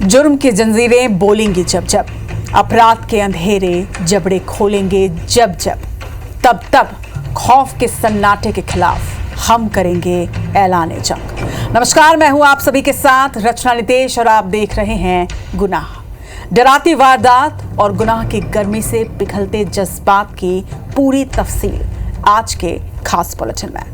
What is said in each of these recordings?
जुर्म की जंजीरें बोलेंगी जब जब, अपराध के अंधेरे जबड़े खोलेंगे जब जब, तब खौफ के सन्नाटे के खिलाफ हम करेंगे ऐलान जंग। नमस्कार, मैं हूं आप सभी के साथ रचना नितेश और आप देख रहे हैं गुनाह। डराती वारदात और गुनाह की गर्मी से पिघलते जज्बात की पूरी तफसील आज के खास बुलेटिन में।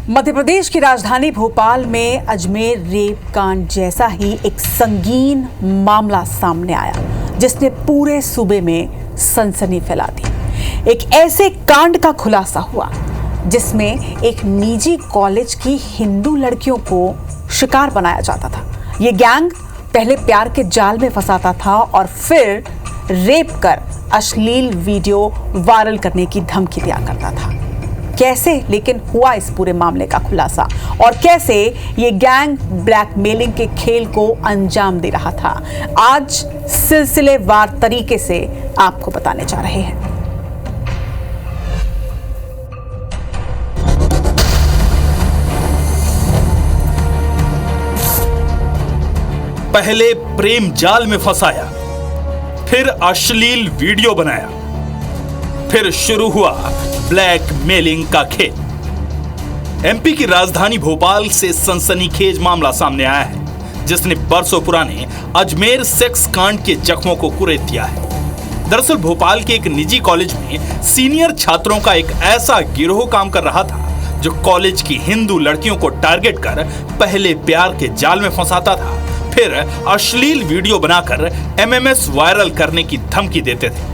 मध्य प्रदेश की राजधानी भोपाल में अजमेर रेप कांड जैसा ही एक संगीन मामला सामने आया जिसने पूरे सूबे में सनसनी फैला दी। एक ऐसे कांड का खुलासा हुआ जिसमें एक निजी कॉलेज की हिंदू लड़कियों को शिकार बनाया जाता था। ये गैंग पहले प्यार के जाल में फंसाता था और फिर रेप कर अश्लील वीडियो वायरल करने की धमकी दिया करता था। कैसे लेकिन हुआ इस पूरे मामले का खुलासा और कैसे ये गैंग ब्लैकमेलिंग के खेल को अंजाम दे रहा था, आज सिलसिलेवार तरीके से आपको बताने जा रहे हैं। पहले प्रेम जाल में फंसाया, फिर अश्लील वीडियो बनाया, फिर शुरू हुआ ब्लैकमेलिंग का खेल। एमपी की राजधानी भोपाल से सनसनीखेज मामला सामने आया है जिसने बरसों पुराने अजमेर सेक्स कांड के जख्मों को कुरेद दिया है। दरअसल भोपाल के एक निजी कॉलेज में सीनियर छात्रों का एक ऐसा गिरोह काम कर रहा था जो कॉलेज की हिंदू लड़कियों को टारगेट कर पहले प्यार के जाल में फंसाता था, फिर अश्लील वीडियो बनाकर एमएमएस वायरल करने की धमकी देते थे।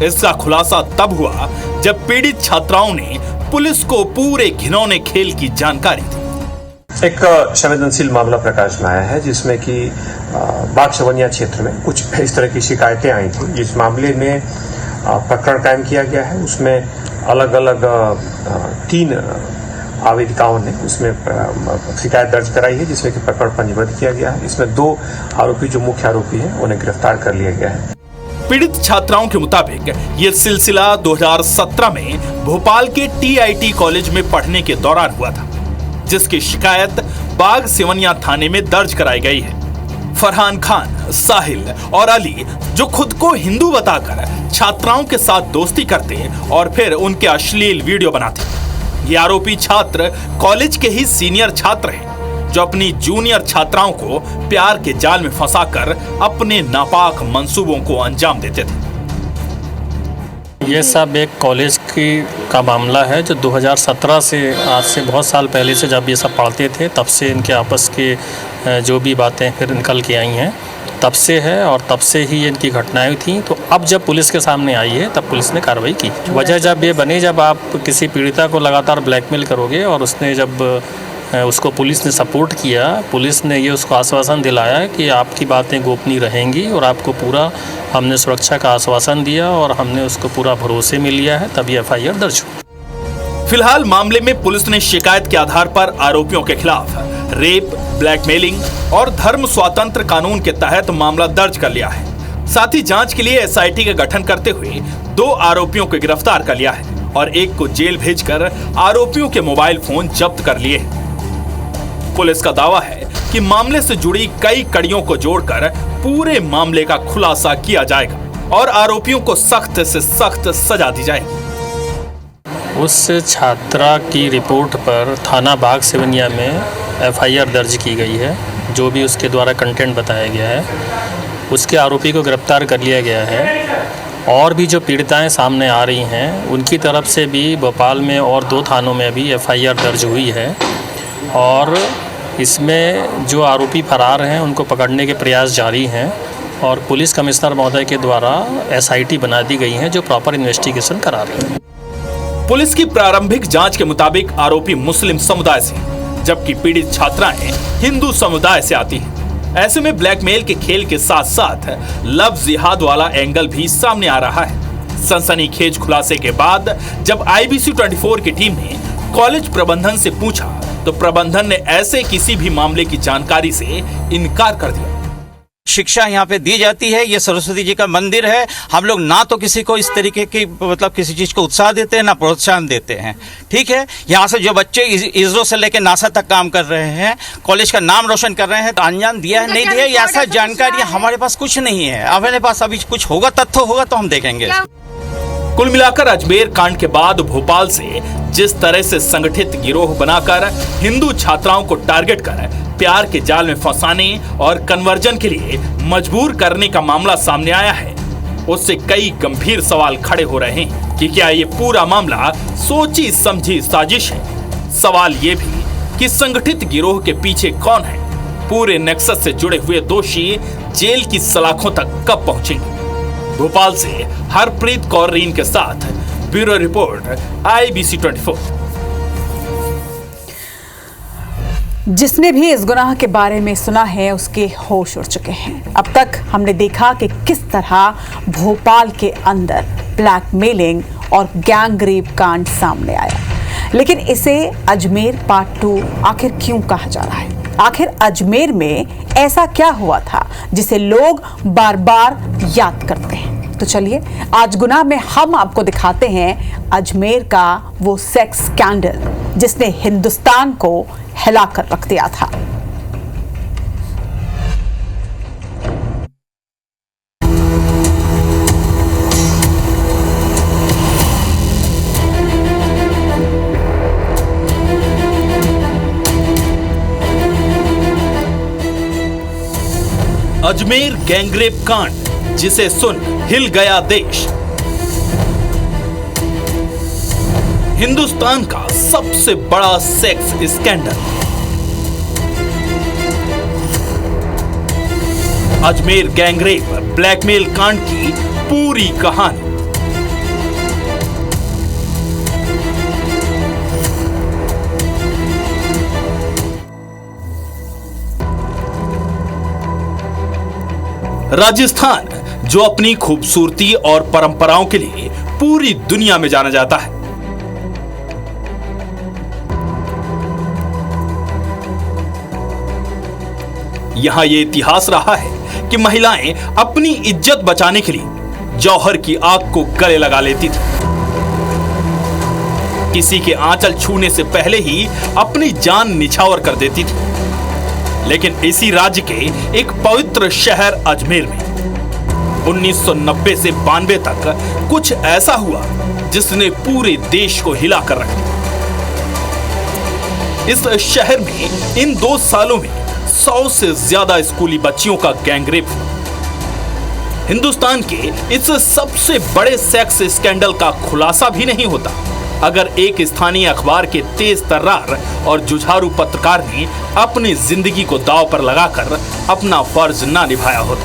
इसका खुलासा तब हुआ जब पीड़ित छात्राओं ने पुलिस को पूरे घिनौने खेल की जानकारी दी। एक संवेदनशील मामला प्रकाश में आया है जिसमें कि बाग सवनिया क्षेत्र में कुछ इस तरह की शिकायतें आई थी। इस मामले में प्रकरण कायम किया गया है। उसमें अलग अलग 3 आवेदिकाओं ने उसमें शिकायत दर्ज कराई है जिसमें कि प्रकरण पंजीबद्ध किया गया है। इसमें 2 आरोपी जो मुख्य आरोपी हैं उन्हें गिरफ्तार कर लिया गया है। पीड़ित छात्राओं के मुताबिक ये सिलसिला 2017 में भोपाल के टीआईटी कॉलेज में पढ़ने के दौरान हुआ था, जिसकी शिकायत बाग सिवनिया थाने में दर्ज कराई गई है। फरहान खान, साहिल और अली जो खुद को हिंदू बताकर छात्राओं के साथ दोस्ती करते और फिर उनके अश्लील वीडियो बनाते। ये आरोपी छात्र कॉलेज के ही सीनियर छात्र हैं जो अपनी जूनियर छात्राओं को प्यार के जाल में फंसाकर अपने नापाक मंसूबों को अंजाम देते थे। ये सब एक कॉलेज का मामला है जो 2017 से, आज से बहुत साल पहले से जब ये सब पढ़ते थे तब से इनके आपस के जो भी बातें फिर निकल के आई हैं तब से है और तब से ही इनकी घटनाएं थी। तो अब जब पुलिस के सामने आई है तब पुलिस ने कार्रवाई की। वजह जब ये बनी, जब आप किसी पीड़िता को लगातार ब्लैकमेल करोगे और उसने जब उसको पुलिस ने सपोर्ट किया, पुलिस ने ये उसको आश्वासन दिलाया कि आपकी बातें गोपनीय रहेंगी और आपको पूरा हमने सुरक्षा का आश्वासन दिया और हमने उसको पूरा भरोसे में लिया है, तब ये एफआईआर दर्ज हुई। फिलहाल मामले में पुलिस ने शिकायत के आधार पर आरोपियों के खिलाफ रेप, ब्लैकमेलिंग और धर्म स्वातंत्र कानून के तहत मामला दर्ज कर लिया है। साथ ही जांच के लिए एसआईटी का गठन करते हुए 2 आरोपियों को गिरफ्तार कर लिया है और एक को जेल भेजकर आरोपियों के मोबाइल फोन जब्त कर लिए हैं। पुलिस का दावा है कि मामले से जुड़ी कई कड़ियों को जोड़कर पूरे मामले का खुलासा किया जाएगा और आरोपियों को सख्त से सख्त सजा दी जाएगी। उस छात्रा की रिपोर्ट पर थाना बाग सिवनिया में एफआईआर दर्ज की गई है। जो भी उसके द्वारा कंटेंट बताया गया है उसके आरोपी को गिरफ्तार कर लिया गया है। और भी जो पीड़िताएं सामने आ रही हैं उनकी तरफ से भी भोपाल में और 2 थानों में भी एफआईआर दर्ज हुई है और इसमें जो आरोपी फरार हैं उनको पकड़ने के प्रयास जारी हैं और पुलिस कमिश्नर महोदय के द्वारा एसआईटी बना दी गई है जो प्रॉपर इन्वेस्टिगेशन करा रही है। पुलिस की प्रारंभिक जांच के मुताबिक आरोपी मुस्लिम समुदाय से, जबकि पीड़ित छात्राएं हिंदू समुदाय से आती हैं। ऐसे में ब्लैकमेल के खेल के साथ साथ लव जिहाद वाला एंगल भी सामने आ रहा है। सनसनीखेज खुलासे के बाद जब IBC 24 की टीम ने कॉलेज प्रबंधन से पूछा तो प्रबंधन ने ऐसे किसी भी मामले की जानकारी से इनकार कर दिया। शिक्षा यहाँ पे दी जाती है। ये सरस्वती जी का मंदिर है। हम लोग ना तो किसी को इस तरीके की मतलब किसी चीज को उत्साह देते हैं ना प्रोत्साहन देते हैं। ठीक है, यहाँ से जो बच्चे इसरो से लेकर नासा तक काम कर रहे हैं, कॉलेज का नाम रोशन कर रहे हैं, तो अंजाम दिया है नहीं दिया है ऐसा जानकारी हमारे पास कुछ नहीं है। हमारे पास अभी कुछ होगा, तथ्य होगा तो हम देखेंगे। कुल मिलाकर अजमेर कांड के बाद भोपाल से जिस तरह से संगठित गिरोह बनाकर हिंदू छात्राओं को टारगेट कर प्यार के जाल में फंसाने और कन्वर्जन के लिए मजबूर करने का मामला सामने आया है, उससे कई गंभीर सवाल खड़े हो रहे हैं कि क्या ये पूरा मामला सोची समझी साजिश है। सवाल ये भी कि संगठित गिरोह के पीछे कौन है, पूरे नेक्सस से जुड़े हुए दोषी जेल की सलाखों तक कब पहुंचेंगे। भोपाल से हरप्रीत कौर रीन के साथ ब्यूरो रिपोर्ट IBC 24। जिसने भी इस गुनाह के बारे में सुना है उसके होश उड़ चुके हैं। अब तक हमने देखा कि किस तरह भोपाल के अंदर ब्लैकमेलिंग और गैंग रेप कांड सामने आया, लेकिन इसे अजमेर पार्ट 2 आखिर क्यों कहा जा रहा है? आखिर अजमेर में ऐसा क्या हुआ था जिसे लोग बार बार याद करते हैं? तो चलिए आज गुनाह में हम आपको दिखाते हैं अजमेर का वो सेक्स स्कैंडल जिसने हिंदुस्तान को हिलाकर रख दिया था। अजमेर गैंगरेप कांड जिसे सुन हिल गया देश। हिंदुस्तान का सबसे बड़ा sex scandal. Ajmer gangrape blackmail कांड की पूरी कहानी। राजस्थान जो अपनी खूबसूरती और परंपराओं के लिए पूरी दुनिया में जाना जाता है, यहां यह इतिहास रहा है कि महिलाएं अपनी इज्जत बचाने के लिए जौहर की आग को गले लगा लेती थी। किसी के आंचल छूने से पहले ही अपनी जान निछावर कर देती थी। लेकिन इसी राज्य के एक पवित्र शहर अजमेर में 1990 से 92 तक कुछ ऐसा हुआ जिसने पूरे देश को हिला कर रख दिया। इस शहर में इन 2 सालों में 100 से ज्यादा स्कूली बच्चियों का गैंगरेप हुआ। हिंदुस्तान के इस सबसे बड़े सेक्स स्कैंडल का खुलासा भी नहीं होता अगर एक स्थानीय अखबार के तेज तर्रार और जुझारू पत्रकार ने अपनी जिंदगी को दांव पर लगाकर अपना फर्ज ना निभाया होता।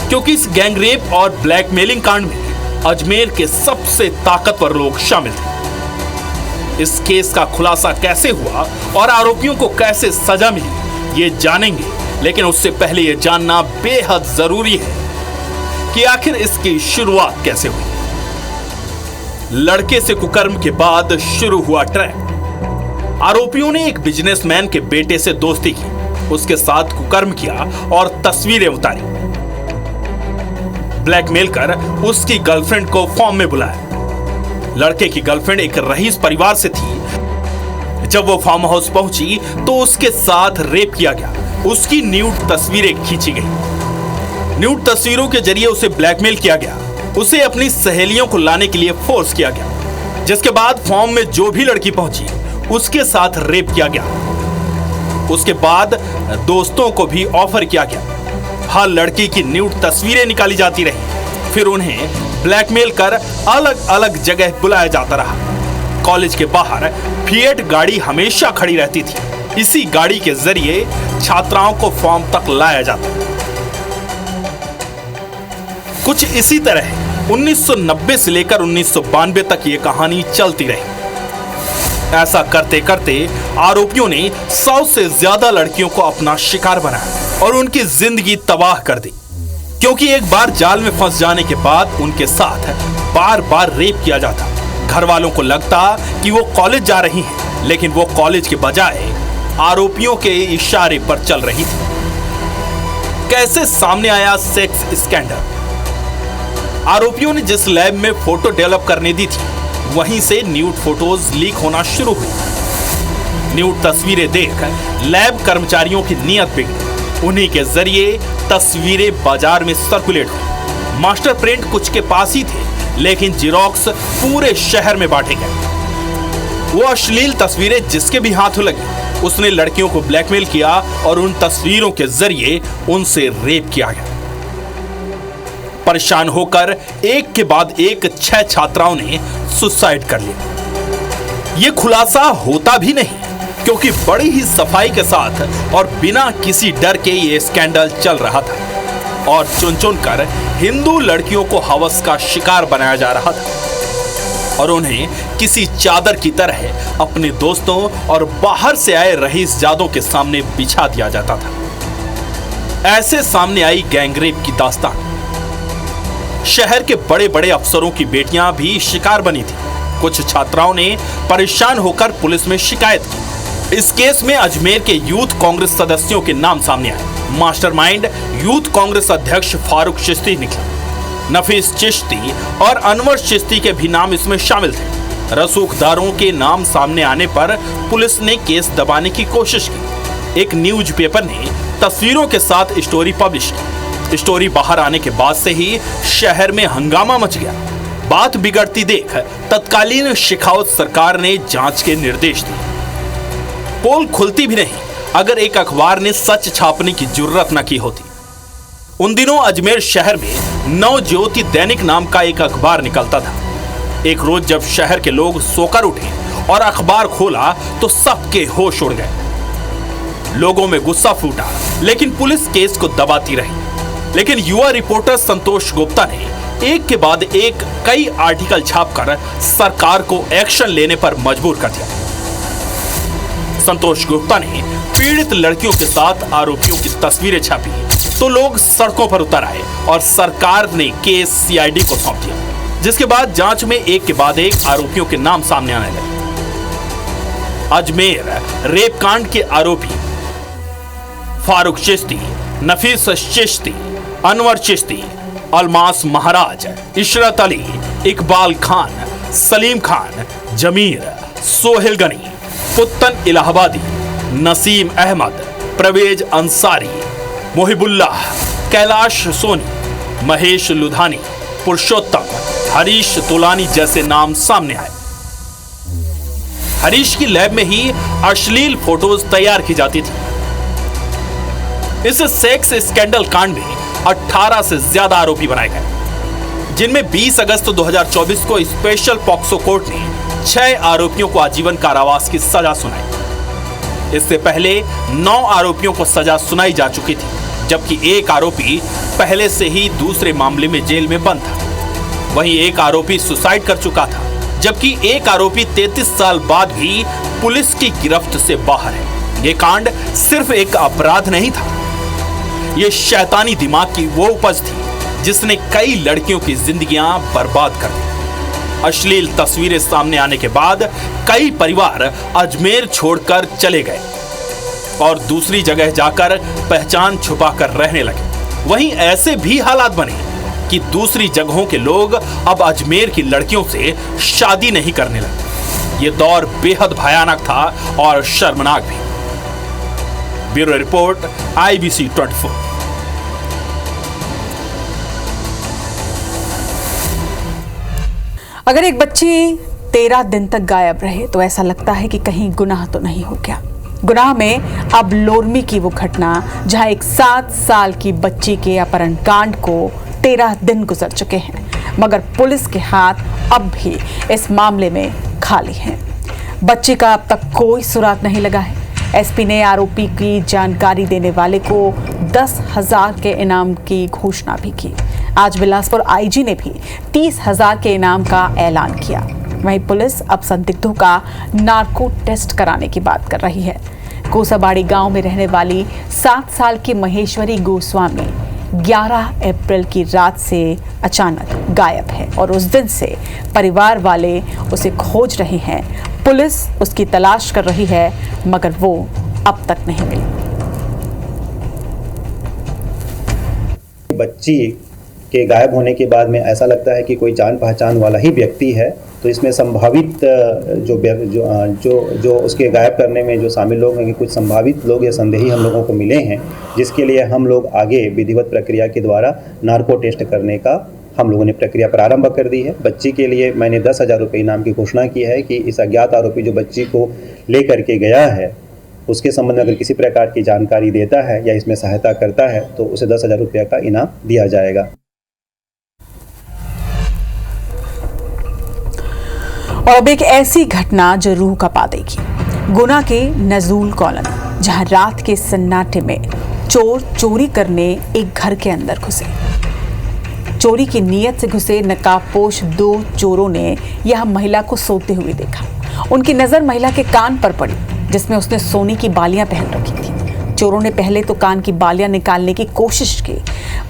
क्योंकि इस गैंगरेप और ब्लैकमेलिंग कांड में अजमेर के सबसे ताकतवर लोग शामिल थे। इस केस का खुलासा कैसे हुआ और आरोपियों को कैसे सजा मिली ये जानेंगे, लेकिन उससे पहले ये जानना बेहद जरूरी है कि आखिर इसकी शुरुआत कैसे हुई। लड़के से कुकर्म के बाद शुरू हुआ ट्रैक। आरोपियों ने एक बिजनेसमैन के बेटे से दोस्ती की, उसके साथ कुकर्म किया और तस्वीरें उतारी। ब्लैकमेल कर उसकी गर्लफ्रेंड को फॉर्म में बुलाया। लड़के की गर्लफ्रेंड एक रईस परिवार से थी। जब वो फार्म हाउस पहुंची तो उसके साथ रेप किया गया। उसकी न्यूड तस्वीरें खींची गई। न्यूड तस्वीरों के जरिए उसे ब्लैकमेल किया गया। उसे अपनी सहेलियों को लाने के लिए फोर्स किया गया, जिसके बाद फॉर्म में जो भी लड़की पहुंची उसके साथ रेप किया गया। उसके बाद दोस्तों को भी ऑफर किया गया। हर लड़की की न्यूड तस्वीरें निकाली जाती रही। फिर उन्हें ब्लैकमेल कर अलग अलग जगह बुलाया जाता रहा। कॉलेज के बाहर फिएट गाड़ी हमेशा खड़ी रहती थी। इसी गाड़ी के जरिए छात्राओं को फॉर्म तक लाया जाता। कुछ इसी तरह 1990 से लेकर 1992 तक ये कहानी चलती रही। ऐसा करते करते आरोपियों ने 100 से ज्यादा लड़कियों को अपना शिकार बनाया और उनकी जिंदगी तबाह कर दी। क्योंकि एक बार जाल में फंस जाने के बाद उनके साथ बार बार रेप किया जाता। घर वालों को लगता कि वो कॉलेज जा रही हैं, लेकिन वो कॉलेज के बजाय आरोपियों के इशारे पर चल रही थी। कैसे सामने आया सेक्स स्कैंडल? आरोपियों ने जिस लैब में फोटो डेवलप करने दी थी, वहीं से न्यूड फोटोज लीक होना शुरू हुई। न्यूड तस्वीरें देख लैब कर्मचारियों की नीयत बिगड़ी। उन्हीं के जरिए तस्वीरें बाजार में सर्कुलेट हुई। मास्टर प्रिंट कुछ के पास ही थे, लेकिन जिरोक्स पूरे शहर में बांटे गए। वो अश्लील तस्वीरें जिसके भी हाथों लगी, उसने लड़कियों को ब्लैकमेल किया और उन तस्वीरों के जरिए उनसे रेप किया गया। परेशान होकर एक के बाद एक 6 छात्राओं ने सुसाइड कर लिया। यह खुलासा होता भी नहीं, क्योंकि बड़ी ही सफाई के साथ और बिना किसी डर के ये स्कैंडल चल रहा था और चुन चुन कर हिंदू लड़कियों को हवस का शिकार बनाया जा रहा था और उन्हें किसी चादर की तरह अपने दोस्तों और बाहर से आए रईसजादों के सामने बिछा दिया जाता था। ऐसे सामने आई गैंगरेप की दास्तान। शहर के बड़े बड़े अफसरों की बेटियां भी शिकार बनी थी। कुछ छात्राओं ने परेशान होकर पुलिस में शिकायत की। इस केस में अजमेर के यूथ कांग्रेस सदस्यों के नाम सामने आए। मास्टरमाइंड यूथ कांग्रेस अध्यक्ष फारूक चिश्ती निकला। नफीस चिश्ती और अनवर चिश्ती के भी नाम इसमें शामिल थे। रसूखदारों के नाम सामने आने पर पुलिस ने केस दबाने की कोशिश की। एक न्यूज़पेपर ने तस्वीरों के साथ स्टोरी पब्लिश की। स्टोरी बाहर आने के बाद से ही शहर में हंगामा मच गया। बात बिगड़ती देख तत्कालीन शेखावत सरकार ने जांच के निर्देश दिए। पोल खुलती भी नहीं अगर एक अखबार ने सच छापने की जुर्रत न की होती। उन दिनों अजमेर शहर में नवज्योति दैनिक नाम का एक अखबार निकलता था। एक रोज जब शहर के लोग सोकर उठे और अखबार खोला तो सबके होश उड़ गए। लोगों में गुस्सा फूटा, लेकिन पुलिस केस को दबाती रही। लेकिन युवा रिपोर्टर संतोष गुप्ता ने एक के बाद एक कई आर्टिकल छापकर सरकार को एक्शन लेने पर मजबूर कर दिया। संतोष गुप्ता ने पीड़ित लड़कियों के साथ आरोपियों की तस्वीरें छापी तो लोग सड़कों पर उतर आए और सरकार ने केस सीआईडी को सौंप दिया, जिसके बाद जांच में एक के बाद एक आरोपियों के नाम सामने आने लगे। अजमेर रेप कांड के आरोपी फारूक चिश्ती, नफीस चिश्ती, अनवर चिश्ती, अलमास महाराज, इशरत अली, इकबाल खान, सलीम खान, जमीर, सोहेल गनी, पुत्तन इलाहाबादी, नसीम अहमद, प्रवेज अंसारी, मोहिबुल्लाह, कैलाश सोनी, महेश लुधानी, पुरुषोत्तम, हरीश तुलानी जैसे नाम सामने आए। हरीश की लैब में ही अश्लील फोटोज तैयार की जाती थी। इस सेक्स स्कैंडल कांड में 18 से ज्यादा आरोपी बनाए गए, जिनमें 20 अगस्त 2024 को स्पेशल पॉक्सो कोर्ट ने 6 आरोपियों को आजीवन कारावास की सजा सुनाई। इससे पहले 9 आरोपियों को सजा सुनाई जा चुकी थी, जबकि एक आरोपी पहले से ही दूसरे मामले में जेल में बंद था। वहीं एक आरोपी सुसाइड कर चुका था, जबकि एक आरोपी 33 साल बाद भी पुलिस की गिरफ्त से बाहर है। ये कांड सिर्फ एक अपराध नहीं था, ये शैतानी दिमाग की वो उपज थी जिसने कई लड़कियों की जिंदगियां बर्बाद कर दी। अश्लील तस्वीरें सामने आने के बाद कई परिवार अजमेर छोड़कर चले गए और दूसरी जगह जाकर पहचान छुपाकर रहने लगे। वहीं ऐसे भी हालात बने कि दूसरी जगहों के लोग अब अजमेर की लड़कियों से शादी नहीं करने लगे। ये दौर बेहद भयानक था और शर्मनाक भी। Bureau report, IBC 24। अगर एक बच्ची 13 दिन तक गायब रहे तो ऐसा लगता है कि कहीं गुनाह तो नहीं हो गया। गुनाह में अब लोरमी की वो घटना जहां एक 7 साल की बच्ची के अपहरण कांड को 13 दिन गुजर चुके हैं, मगर पुलिस के हाथ अब भी इस मामले में खाली हैं। बच्ची का अब तक कोई सुराग नहीं लगा है। एसपी ने आरोपी की जानकारी देने वाले को 10,000 के इनाम की घोषणा भी की। आज बिलासपुर आईजी ने भी 30,000 के इनाम का ऐलान किया। वहीं पुलिस अब संदिग्धों का नार्को टेस्ट कराने की बात कर रही है। कोसाबाड़ी गांव में रहने वाली 7 साल की महेश्वरी गोस्वामी 11 अप्रैल की रात से अचानक गायब है और उस दिन से परिवार वाले उसे खोज रहे हैं। पुलिस उसकी तलाश कर रही है, मगर वो अब तक नहीं मिली। बच्ची के गायब होने के बाद में ऐसा लगता है कि कोई जान पहचान वाला ही व्यक्ति है, तो इसमें संभावित जो उसके गायब करने में जो शामिल लोग हैं, कि कुछ संभावित लोग या संदेही हम लोगों को मिले हैं, जिसके लिए हम लोग आगे विधिवत प्रक्रिया के द्वारा नार्को टेस्ट करने का हम लोगों ने प्रक्रिया प्रारंभ कर दी है। बच्ची के लिए मैंने 10,000 रुपये इनाम की घोषणा की है कि इस अज्ञात आरोपी जो बच्ची को ले करके गया है, उसके संबंध में अगर किसी प्रकार की जानकारी देता है या इसमें सहायता करता है तो उसे 10,000 रुपये का इनाम दिया जाएगा। और अब एक ऐसी घटना जो रूह कपा देगी। गुना के नजूल कॉलोनी, जहां रात के सन्नाटे में चोर चोरी करने एक घर के अंदर घुसे। चोरी की नीयत से घुसे नकाबपोश 2 चोरों ने यह महिला को सोते हुए देखा। उनकी नजर महिला के कान पर पड़ी, जिसमें उसने सोने की बालियां पहन रखी थी। चोरों ने पहले तो कान की बालियां निकालने की कोशिश की,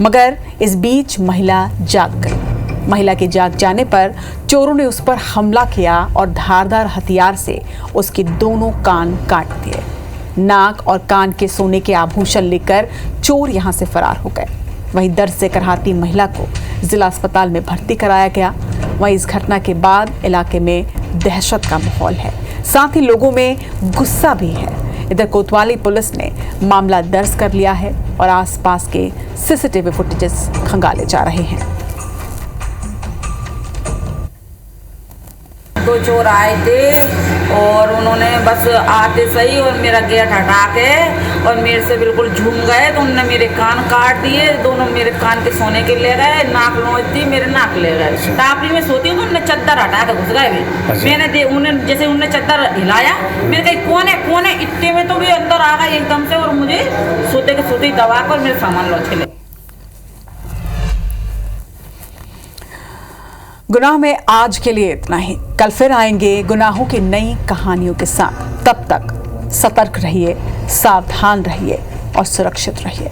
मगर इस बीच महिला जाग गई। महिला के जाग जाने पर चोरों ने उस पर हमला किया और धारदार हथियार से उसके दोनों कान काट दिए। नाक और कान के सोने के आभूषण लेकर चोर यहां से फरार हो गए। वहीं दर्द से कराहती महिला को जिला अस्पताल में भर्ती कराया गया। वहीं इस घटना के बाद इलाके में दहशत का माहौल है, साथ ही लोगों में गुस्सा भी है। इधर कोतवाली पुलिस ने मामला दर्ज कर लिया है और आसपास के सीसीटीवी फुटेजेस खंगाले जा रहे हैं। 2 चोर आए थे और उन्होंने बस आते सही और मेरा गेट हटा के और मेरे से बिल्कुल झूम गए, तो उन्होंने मेरे कान काट दिए। दोनों मेरे कान के सोने के ले गए, नाक नोच दी, मेरे नाक ले गए। टापली में सोती हूँ तो उन्होंने चद्दर हटा के घुस गए भी। मैंने उन्हें जैसे उन्होंने चद्दर हिलाया, मैंने कहा कौन है इतने में तो भी अंदर आ गए एकदम से और मुझे सोते के सोते ही दबा कर मेरे सामान लौट ले। गुनाह में आज के लिए इतना ही। कल फिर आएंगे गुनाहों की नई कहानियों के साथ। तब तक सतर्क रहिए, सावधान रहिए और सुरक्षित रहिए।